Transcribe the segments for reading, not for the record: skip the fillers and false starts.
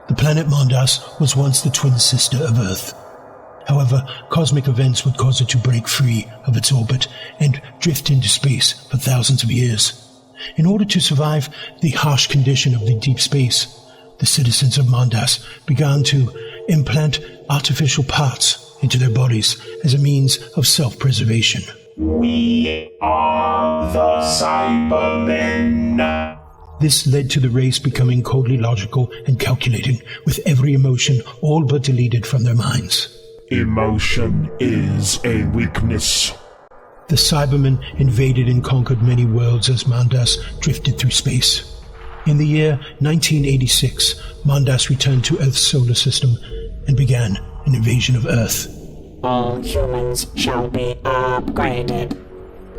The planet Mondas was once the twin sister of Earth. However, cosmic events would cause it to break free of its orbit and drift into space for thousands of years. In order to survive the harsh condition of the deep space, the citizens of Mondas began to implant artificial parts into their bodies as a means of self-preservation. We are the Cybermen. This led to the race becoming coldly logical and calculating, with every emotion all but deleted from their minds. Emotion is a weakness. The Cybermen invaded and conquered many worlds as Mondas drifted through space. In the year 1986, Mondas returned to Earth's solar system and began an invasion of Earth. All humans shall be upgraded.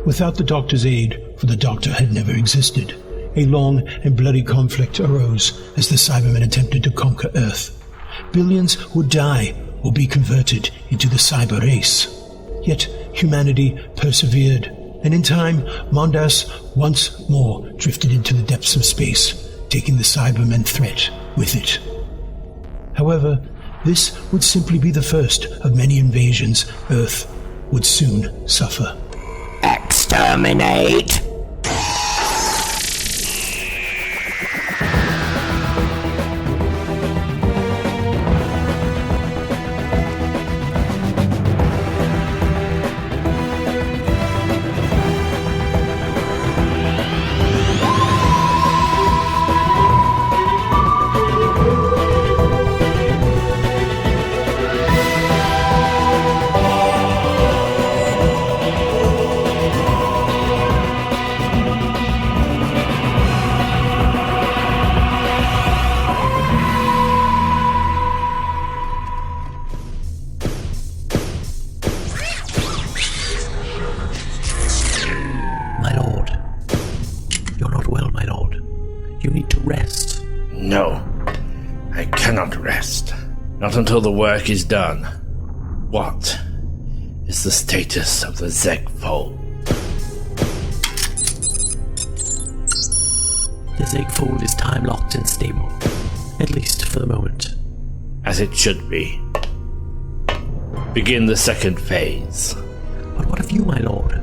Without the Doctor's aid, for the Doctor had never existed, a long and bloody conflict arose as the Cybermen attempted to conquer Earth. Billions would die or be converted into the cyber race. Yet humanity persevered, and in time, Mondas once more drifted into the depths of space, taking the Cybermen threat with it. However, this would simply be the first of many invasions Earth would soon suffer. Exterminate! No, I cannot rest. Not until the work is done. What is the status of the Zegfold? The Zegfold is time-locked and stable, at least for the moment. As it should be. Begin the second phase. But what of you, my lord?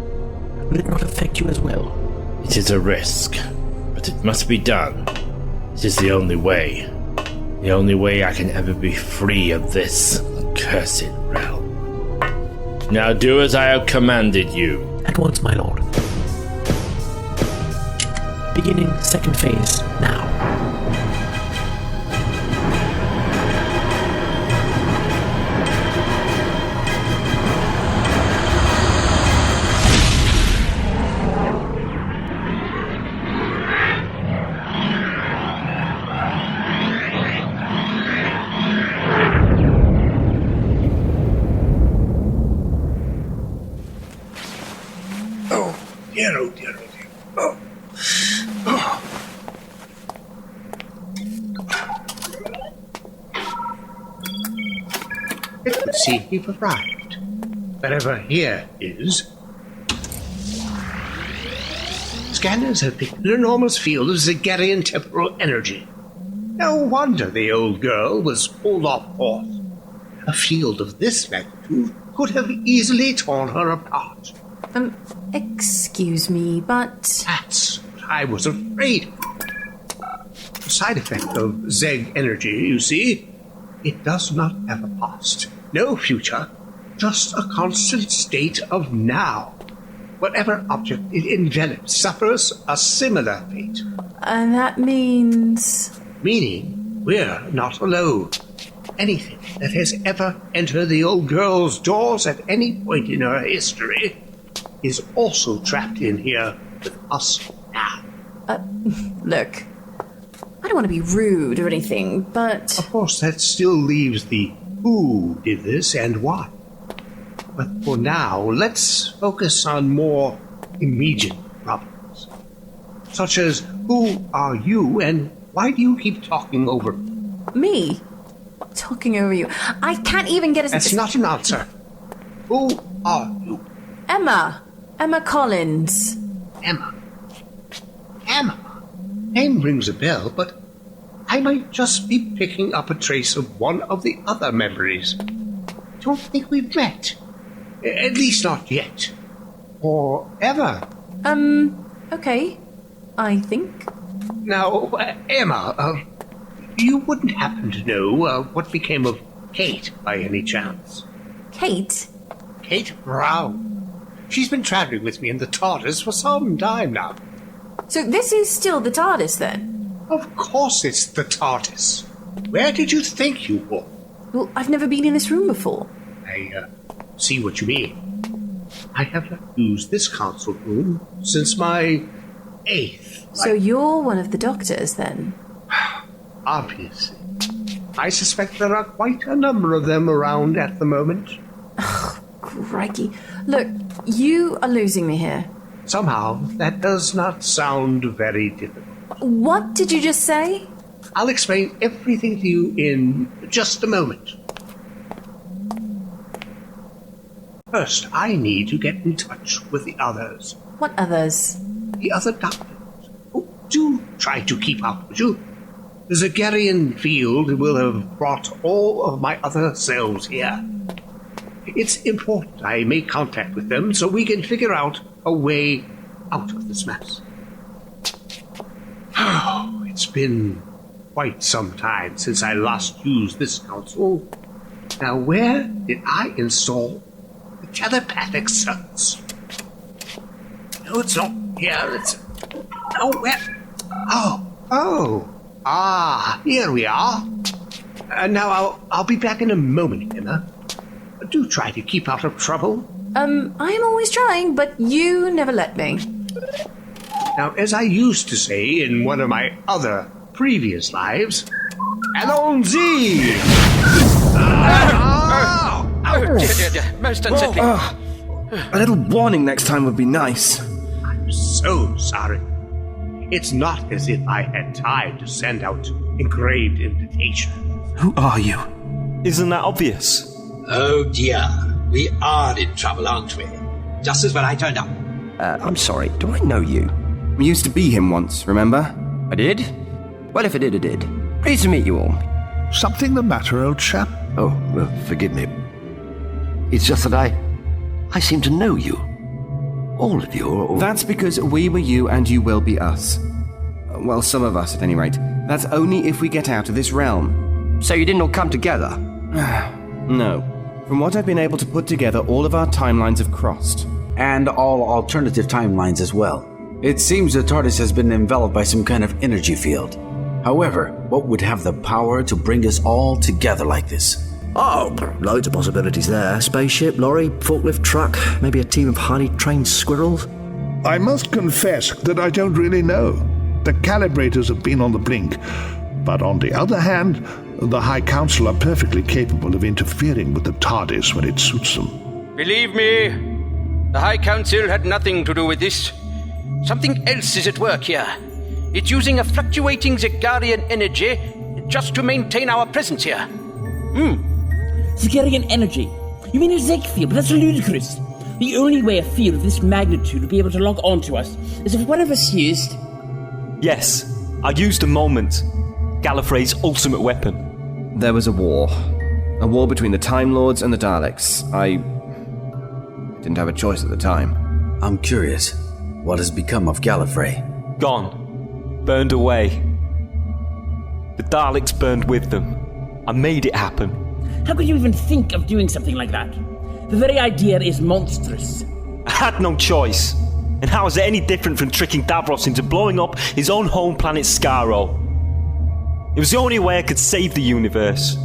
Will it not affect you as well? It is a risk, but it must be done. It is the only way. The only way I can ever be free of this accursed realm. Now do as I have commanded you. At once, my lord. Beginning second phase, now. Oh dear. It would seem we've arrived. Wherever here is. Scanners have picked an enormous field of Zegarian temporal energy. No wonder the old girl was pulled off course. A field of this magnitude could have easily torn her apart. Excuse me, but... That's what I was afraid of. The side effect of Zeg energy, you see, it does not have a past, no future, just a constant state of now. Whatever object it envelops suffers a similar fate. And that means... Meaning, we're not alone. Anything that has ever entered the old girl's doors at any point in her history is also trapped in here with us now. Look, I don't want to be rude or anything, but... Of course, that still leaves the who did this and why. But for now, let's focus on more immediate problems. Such as, who are you and why do you keep talking over me? Me? Talking over you? I can't even get a... That's not an answer. Who are you? Emma Collins. Emma. Name rings a bell, but I might just be picking up a trace of one of the other memories. Don't think we've met. At least not yet. Or ever. Okay. I think. Now, Emma, you wouldn't happen to know what became of Kate by any chance? Kate? Kate Brown. She's been traveling with me in the TARDIS for some time now. So this is still the TARDIS, then? Of course it's the TARDIS. Where did you think you were? Well, I've never been in this room before. I see what you mean. I have not used this console room since my 8th. So you're one of the doctors, then? Obviously. I suspect there are quite a number of them around at the moment. Crikey. Look, you are losing me here. Somehow, that does not sound very difficult. What did you just say? I'll explain everything to you in just a moment. First, I need to get in touch with the others. What others? The other doctors. Oh, do try to keep up, would you? The Zegerian field will have brought all of my other selves here. It's important I make contact with them so we can figure out a way out of this mess. Oh, it's been quite some time since I last used this console. Now, where did I install the telepathic circuits? No, it's not here. It's... Oh, where? Here we are. Now, I'll be back in a moment, Emma. Do try to keep out of trouble. I'm always trying, but you never let me. Now, as I used to say in one of my other previous lives, allons-y! Dear. Most unsettling. A little warning next time would be nice. I'm so sorry. It's not as if I had time to send out engraved invitations. Who are you? Isn't that obvious? Oh dear, we are in trouble, aren't we? Just as when I turned up. I'm sorry, do I know you? We used to be him once, remember? I did? Well, if I did, I did. Pleased to meet you all. Something the matter, old chap? Oh, well, forgive me. It's just that I seem to know you. All of you, or... That's because we were you and you will be us. Well, some of us, at any rate. That's only if we get out of this realm. So you didn't all come together? No. From what I've been able to put together, all of our timelines have crossed. And all alternative timelines as well. It seems the TARDIS has been enveloped by some kind of energy field. However, what would have the power to bring us all together like this? Oh, loads of possibilities there. Spaceship, lorry, forklift truck, maybe a team of highly trained squirrels. I must confess that I don't really know. The calibrators have been on the blink. But on the other hand, the High Council are perfectly capable of interfering with the TARDIS when it suits them. Believe me, the High Council had nothing to do with this. Something else is at work here. It's using a fluctuating Zegarian energy just to maintain our presence here. Zegarian energy? You mean a Zeg field? But that's ludicrous. The only way a field of this magnitude would be able to log on to us is if one of us used... Yes, I used a moment. Gallifrey's ultimate weapon. There was a war. A war between the Time Lords and the Daleks. I didn't have a choice at the time. I'm curious. What has become of Gallifrey? Gone. Burned away. The Daleks burned with them. I made it happen. How could you even think of doing something like that? The very idea is monstrous. I had no choice. And how is it any different from tricking Davros into blowing up his own home planet Skaro? It was the only way I could save the universe.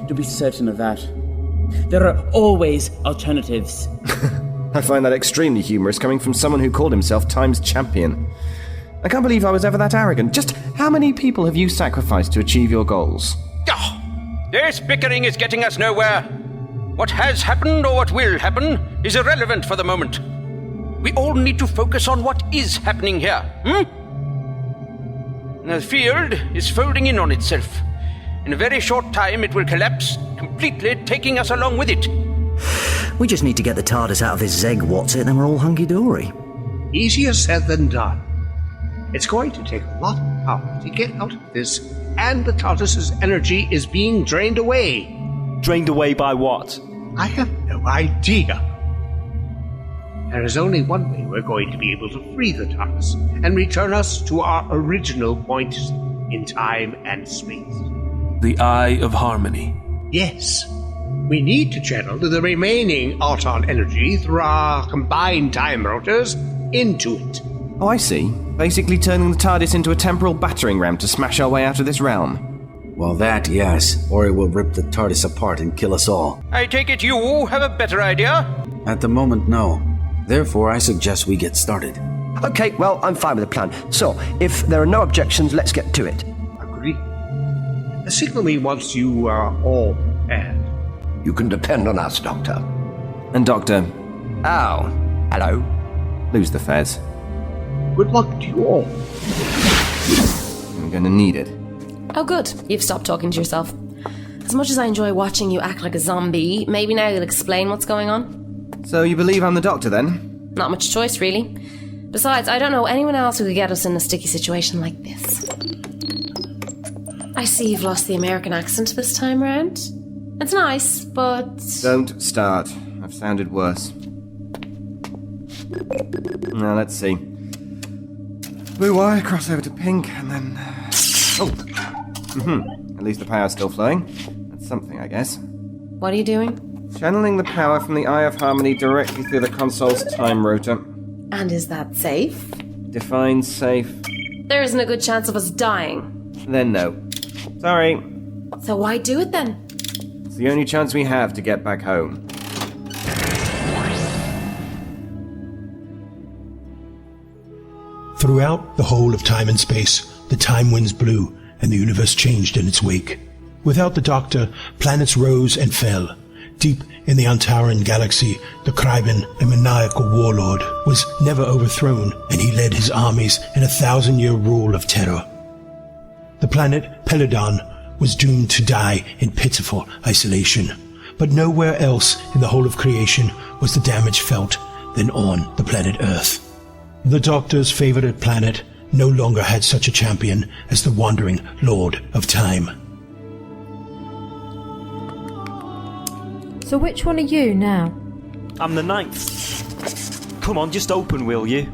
To be certain of that. There are always alternatives. I find that extremely humorous coming from someone who called himself Time's champion. I can't believe I was ever that arrogant. Just how many people have you sacrificed to achieve your goals? Oh, this bickering is getting us nowhere. What has happened or what will happen is irrelevant for the moment. We all need to focus on what is happening here, The field is folding in on itself. In a very short time, it will collapse, completely taking us along with it. We just need to get the TARDIS out of his Zeg what's-it, then we're all hunky-dory. Easier said than done. It's going to take a lot of power to get out of this and the TARDIS's energy is being drained away. Drained away by what? I have no idea. There is only one way we're going to be able to free the TARDIS and return us to our original point in time and space. The Eye of Harmony. Yes. We need to channel the remaining Auton energy through our combined time rotors into it. Oh, I see. Basically turning the TARDIS into a temporal battering ram to smash our way out of this realm. Well, that, yes. Or it will rip the TARDIS apart and kill us all. I take it you have a better idea? At the moment, no. Therefore, I suggest we get started. Okay, well, I'm fine with the plan. So, if there are no objections, let's get to it. Agree. Signal me once you are all prepared. You can depend on us, Doctor. And Doctor... Oh, hello. Lose the fez. Good luck to you all. I'm gonna need it. Oh, good. You've stopped talking to yourself. As much as I enjoy watching you act like a zombie, maybe now you'll explain what's going on? So you believe I'm the Doctor, then? Not much choice, really. Besides, I don't know anyone else who could get us in a sticky situation like this. I see you've lost the American accent this time round. It's nice, but... Don't start. I've sounded worse. Now, let's see. Blue wire, cross over to pink, and then... Oh! At least the power's still flowing. That's something, I guess. What are you doing? Channeling the power from the Eye of Harmony directly through the console's time rotor. And is that safe? Define safe. There isn't a good chance of us dying. Then no. Sorry. So why do it then? It's the only chance we have to get back home. Throughout the whole of time and space, the time winds blew and the universe changed in its wake. Without the Doctor, planets rose and fell. Deep in the Antaran galaxy, the Kryben, a maniacal warlord, was never overthrown, and he led his armies in a 1,000-year rule of terror. The planet Peladon was doomed to die in pitiful isolation, but nowhere else in the whole of creation was the damage felt than on the planet Earth. The Doctor's favorite planet no longer had such a champion as the wandering Lord of Time. So which one are you now? I'm the 9th. Come on, just open, will you?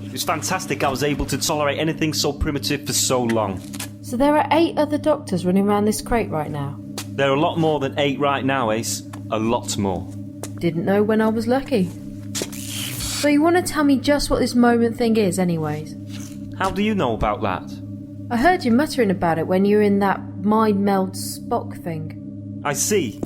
It was fantastic I was able to tolerate anything so primitive for so long. So there are 8 other Doctors running around this crate right now? There are a lot more than 8 right now, Ace. A lot more. Didn't know when I was lucky. So you want to tell me just what this moment thing is anyways? How do you know about that? I heard you muttering about it when you were in that mind meld Spock thing. I see.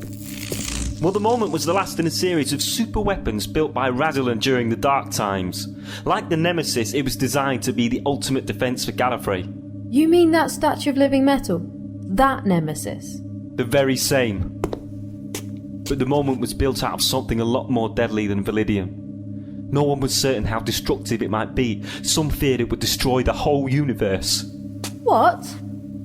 Well, the moment was the last in a series of super weapons built by Radulan during the Dark Times. Like the Nemesis, it was designed to be the ultimate defence for Gallifrey. You mean that statue of living metal? That Nemesis? The very same. But the moment was built out of something a lot more deadly than Validium. No one was certain how destructive it might be. Some feared it would destroy the whole universe. What?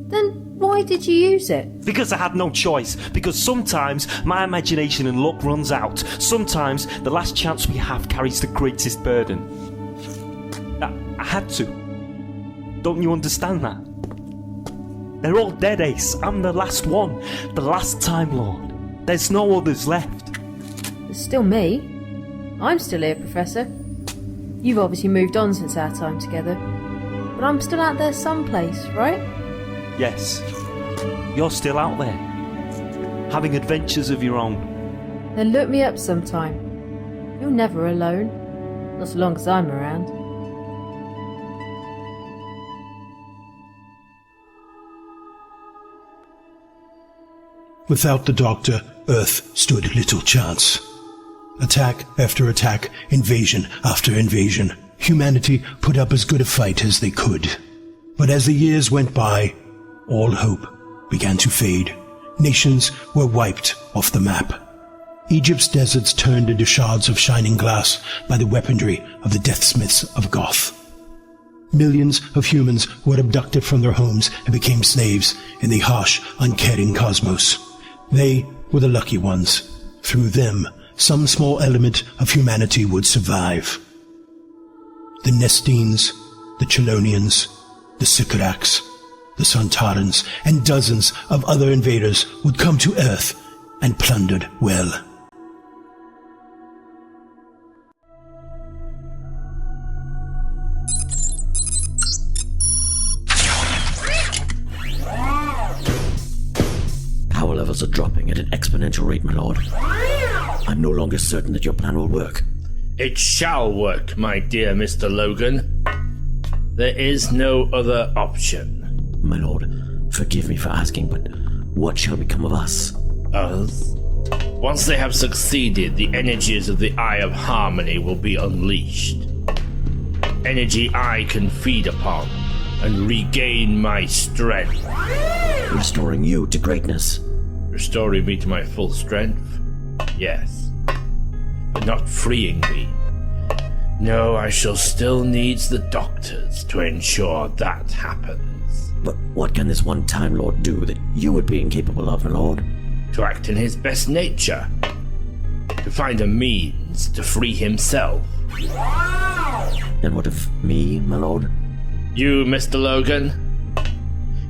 Then why did you use it? Because I had no choice. Because sometimes my imagination and luck runs out. Sometimes the last chance we have carries the greatest burden. I had to. Don't you understand that? They're all dead, Ace. I'm the last one. The last Time Lord. There's no others left. There's still me. I'm still here, Professor. You've obviously moved on since our time together. But I'm still out there someplace, right? Yes. You're still out there. Having adventures of your own. Then look me up sometime. You're never alone. Not so long as I'm around. Without the Doctor, Earth stood little chance. Attack after attack, invasion after invasion. Humanity put up as good a fight as they could. But as the years went by, all hope began to fade. Nations were wiped off the map. Egypt's deserts turned into shards of shining glass by the weaponry of the deathsmiths of Goth. Millions of humans were abducted from their homes and became slaves in the harsh, uncaring cosmos. They were the lucky ones. Through them, some small element of humanity would survive. The Nestines, the Chelonians, the Sycorax, the Sontarans, and dozens of other invaders would come to Earth and plundered well. Power levels are dropping at an exponential rate, my lord. I'm no longer certain that your plan will work. It shall work, my dear Mr. Logan. There is no other option. My lord, forgive me for asking, but what shall become of us? Us? Once they have succeeded, the energies of the Eye of Harmony will be unleashed. Energy I can feed upon and regain my strength. Restoring you to greatness. Restoring me to my full strength? Yes. But not freeing me. No, I shall still need the doctors to ensure that happens. But what can this one Time Lord do that you would be incapable of, my lord? To act in his best nature. To find a means to free himself. And what of me, my lord? You, Mr. Logan.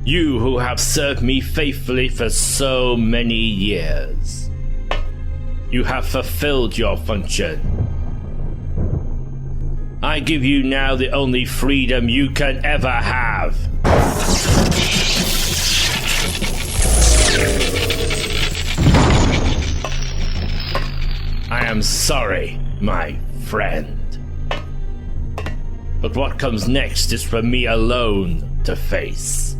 You who have served me faithfully for so many years. You have fulfilled your function. I give you now the only freedom you can ever have. I am sorry, my friend. But what comes next is for me alone to face.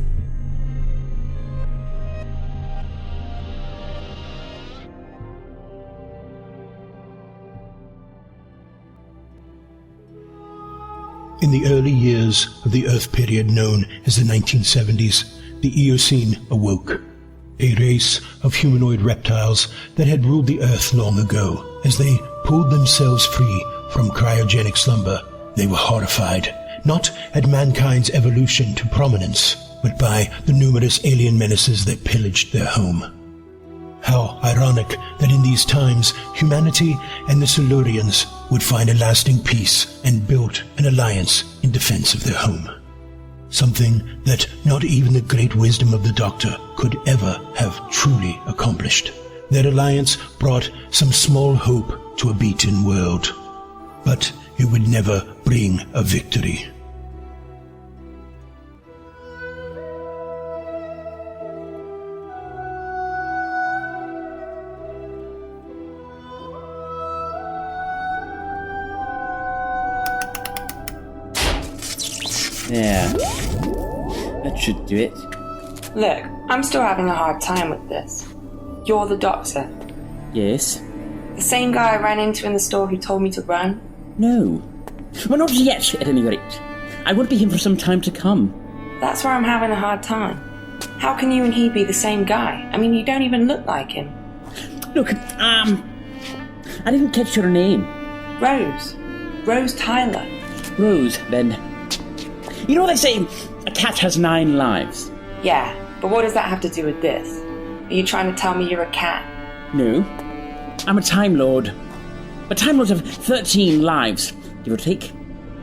In the early years of the Earth period known as the 1970s, the Eocene awoke, a race of humanoid reptiles that had ruled the Earth long ago. As they pulled themselves free from cryogenic slumber, they were horrified, not at mankind's evolution to prominence, but by the numerous alien menaces that pillaged their home. How ironic that in these times, humanity and the Silurians would find a lasting peace and build an alliance in defense of their home. Something that not even the great wisdom of the Doctor could ever have truly accomplished. Their alliance brought some small hope to a beaten world, but it would never bring a victory. There. That should do it. Look, I'm still having a hard time with this. You're the Doctor. Yes? The same guy I ran into in the store who told me to run? No. Well, not yet, at any rate. I won't be him for some time to come. That's where I'm having a hard time. How can you and he be the same guy? I mean, you don't even look like him. Look, I didn't catch your name. Rose. Rose Tyler. Rose, then. You know what they say, a cat has 9 lives. Yeah, but what does that have to do with this? Are you trying to tell me you're a cat? No. I'm a Time Lord. But Time Lords have 13 lives, give or take.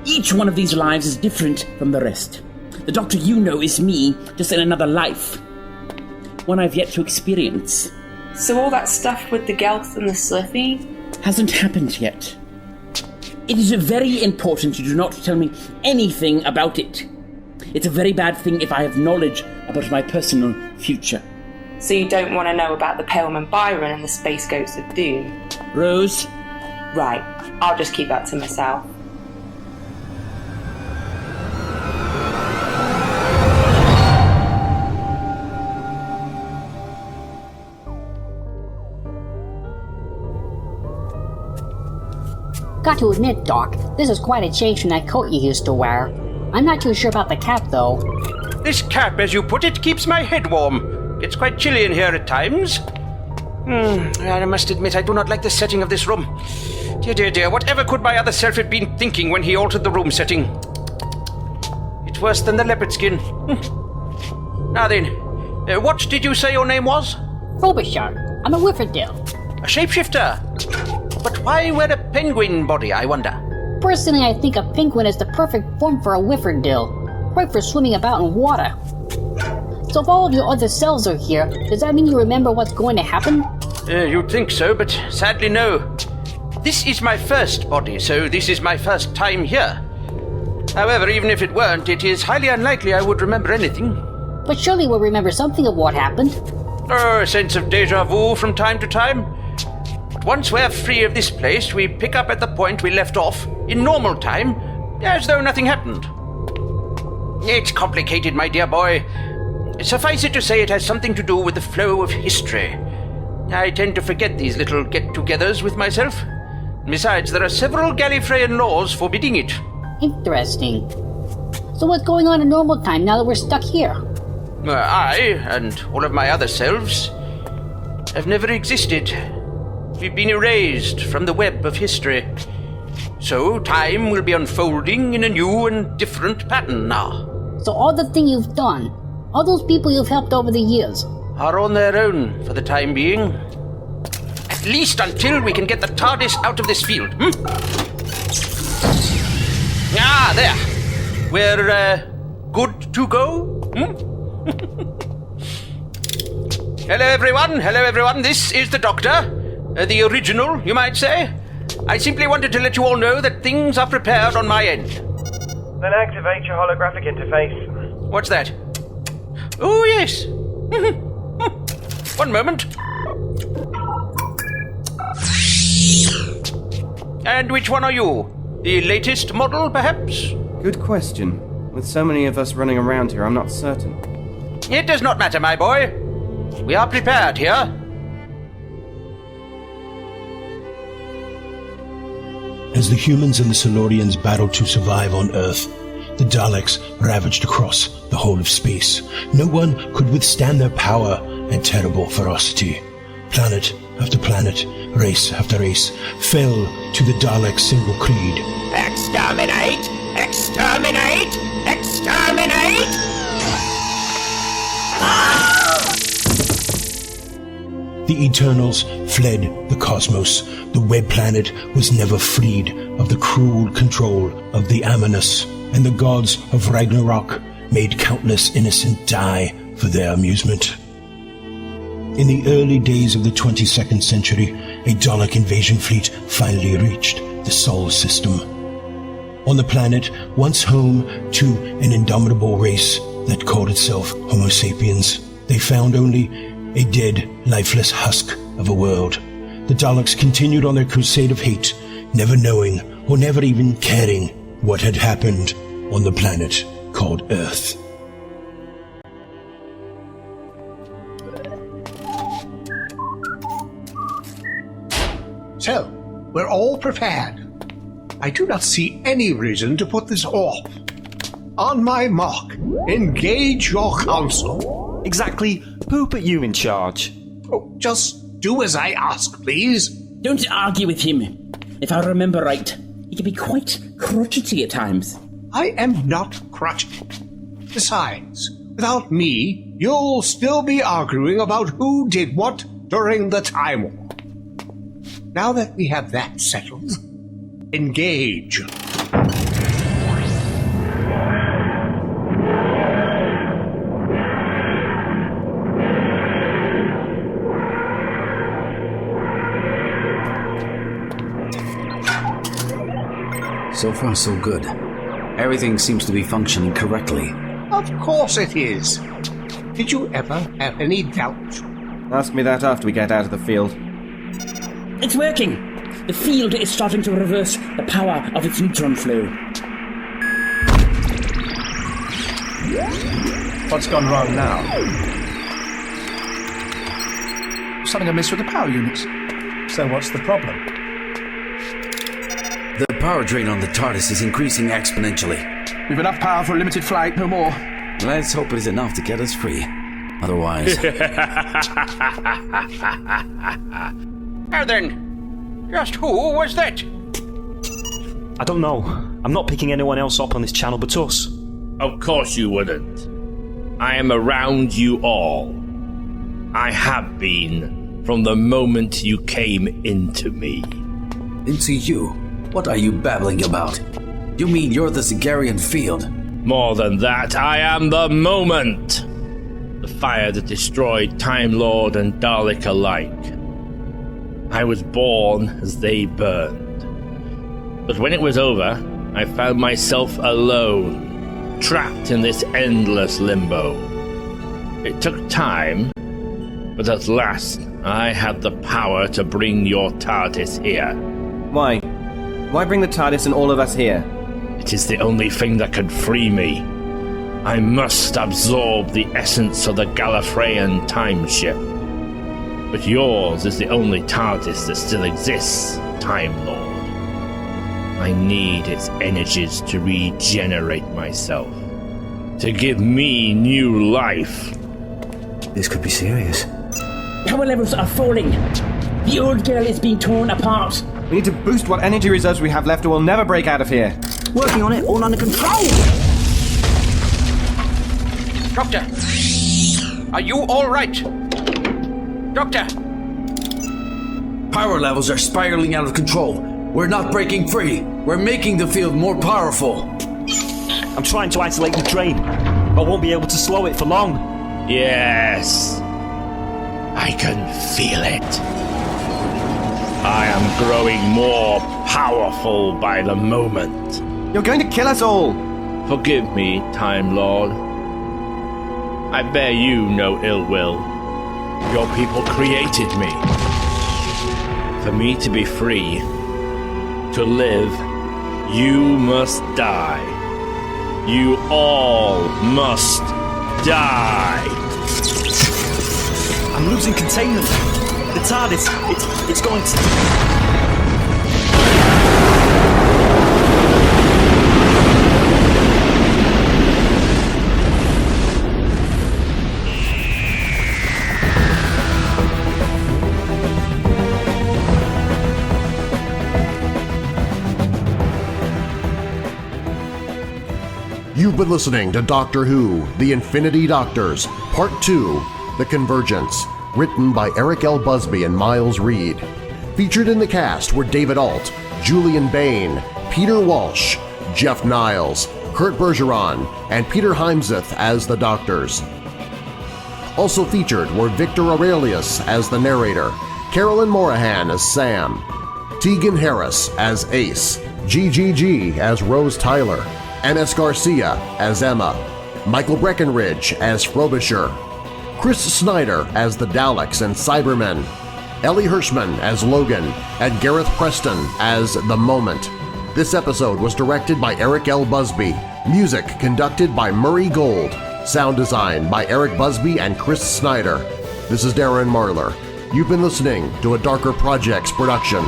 Each one of these lives is different from the rest. The Doctor you know is me, just in another life. One I've yet to experience. So all that stuff with the Gelth and the Slithy? Hasn't happened yet. It is very important you do not tell me anything about it. It's a very bad thing if I have knowledge about my personal future. So you don't want to know about the Paleman Byron and the Space Goats of Doom? Rose? Right, I'll just keep that to myself. Got to admit, Doc, this is quite a change from that coat you used to wear. I'm not too sure about the cap, though. This cap, as you put it, keeps my head warm. It's quite chilly in here at times. I must admit I do not like the setting of this room. Dear, dear, dear, whatever could my other self have been thinking when he altered the room setting? It's worse than the leopard skin. Now then, what did you say your name was? Frobisher. I'm a Whifferdale. A shapeshifter? But why wear a penguin body, I wonder? Personally, I think a pink one is the perfect form for a whifferdill, right for swimming about in water. So if all of your other selves are here, does that mean you remember what's going to happen? You'd think so, but sadly no. This is my first body, so this is my first time here. However, even if it weren't, it is highly unlikely I would remember anything. But surely we'll remember something of what happened. A sense of deja vu from time to time. But once we're free of this place, we pick up at the point we left off, in normal time, as though nothing happened. It's complicated, my dear boy. Suffice it to say it has something to do with the flow of history. I tend to forget these little get-togethers with myself. Besides, there are several Gallifreyan laws forbidding it. Interesting. So what's going on in normal time now that we're stuck here? I, and all of my other selves, have never existed. We've been erased from the web of history. So time will be unfolding in a new and different pattern now. So all the thing you've done, all those people you've helped over the years, are on their own for the time being. At least until we can get the TARDIS out of this field. Ah, there. We're good to go. Hello, everyone. This is the Doctor. The original, you might say. I simply wanted to let you all know that things are prepared on my end. Then activate your holographic interface. What's that? Oh, yes. One moment. And which one are you? The latest model, perhaps? Good question. With so many of us running around here, I'm not certain. It does not matter, my boy. We are prepared here. As the humans and the Silurians battled to survive on Earth, the Daleks ravaged across the whole of space. No one could withstand their power and terrible ferocity. Planet after planet, race after race, fell to the Daleks' single creed. Exterminate! Exterminate! Exterminate! The Eternals fled the cosmos. The web planet was never freed of the cruel control of the Amanus, and the gods of Ragnarok made countless innocent die for their amusement. In the early days of the 22nd century, a Dalek invasion fleet finally reached the Sol system. On the planet, once home to an indomitable race that called itself Homo sapiens, they found only a dead, lifeless husk of a world. The Daleks continued on their crusade of hate, never knowing or never even caring what had happened on the planet called Earth. So, we're all prepared. I do not see any reason to put this off. On my mark, engage your counsel. Exactly. Who put you in charge? Oh, just do as I ask, please. Don't argue with him. If I remember right, he can be quite crotchety at times. I am not crotchety. Besides, without me, you'll still be arguing about who did what during the Time War. Now that we have that settled, engage. So far, so good. Everything seems to be functioning correctly. Of course it is. Did you ever have any doubt? Ask me that after we get out of the field. It's working! The field is starting to reverse the power of its neutron flow. What's gone wrong now? Something amiss with the power units. So what's the problem? The power drain on the TARDIS is increasing exponentially. We've enough power for a limited flight, no more. Let's hope it is enough to get us free. Otherwise... Now then, just who was that? I don't know. I'm not picking anyone else up on this channel but us. Of course you wouldn't. I am around you all. I have been from the moment you came into me. Into you? What are you babbling about? You mean you're the Zagarian field? More than that, I am the moment! The fire that destroyed Time Lord and Dalek alike. I was born as they burned. But when it was over, I found myself alone, trapped in this endless limbo. It took time, but at last I had the power to bring your TARDIS here. Why? Why bring the TARDIS and all of us here? It is the only thing that can free me. I must absorb the essence of the Gallifreyan time ship. But yours is the only TARDIS that still exists, Time Lord. I need its energies to regenerate myself, to give me new life. This could be serious. Power levels are falling. The old girl is being torn apart. We need to boost what energy reserves we have left or we'll never break out of here. Working on it, all under control! Doctor! Are you all right? Doctor! Power levels are spiraling out of control. We're not breaking free. We're making the field more powerful. I'm trying to isolate the drain. I won't be able to slow it for long. Yes. I can feel it. I am growing more powerful by the moment. You're going to kill us all! Forgive me, Time Lord. I bear you no ill will. Your people created me. For me to be free, to live, you must die. You all must die. I'm losing containment. The TARDIS, it's going to... You've been listening to Doctor Who, The Infinity Doctors, Part 2, The Convergence, written by Eric L. Busby and Miles Reed. Featured in the cast were David Alt, Julian Bain, Peter Walsh, Jeff Niles, Kurt Bergeron, and Peter Heimseth as the Doctors. Also featured were Victor Aurelius as the narrator, Carolyn Morahan as Sam, Tegan Harris as Ace, GGG as Rose Tyler, N.S. Garcia as Emma, Michael Breckenridge as Frobisher, Chris Snyder as the Daleks and Cybermen, Ellie Hirschman as Logan, and Gareth Preston as The Moment. This episode was directed by Eric L. Busby, music conducted by Murray Gold, sound design by Eric Busby and Chris Snyder. This is Darren Marlar. You've been listening to a Darker Projects production.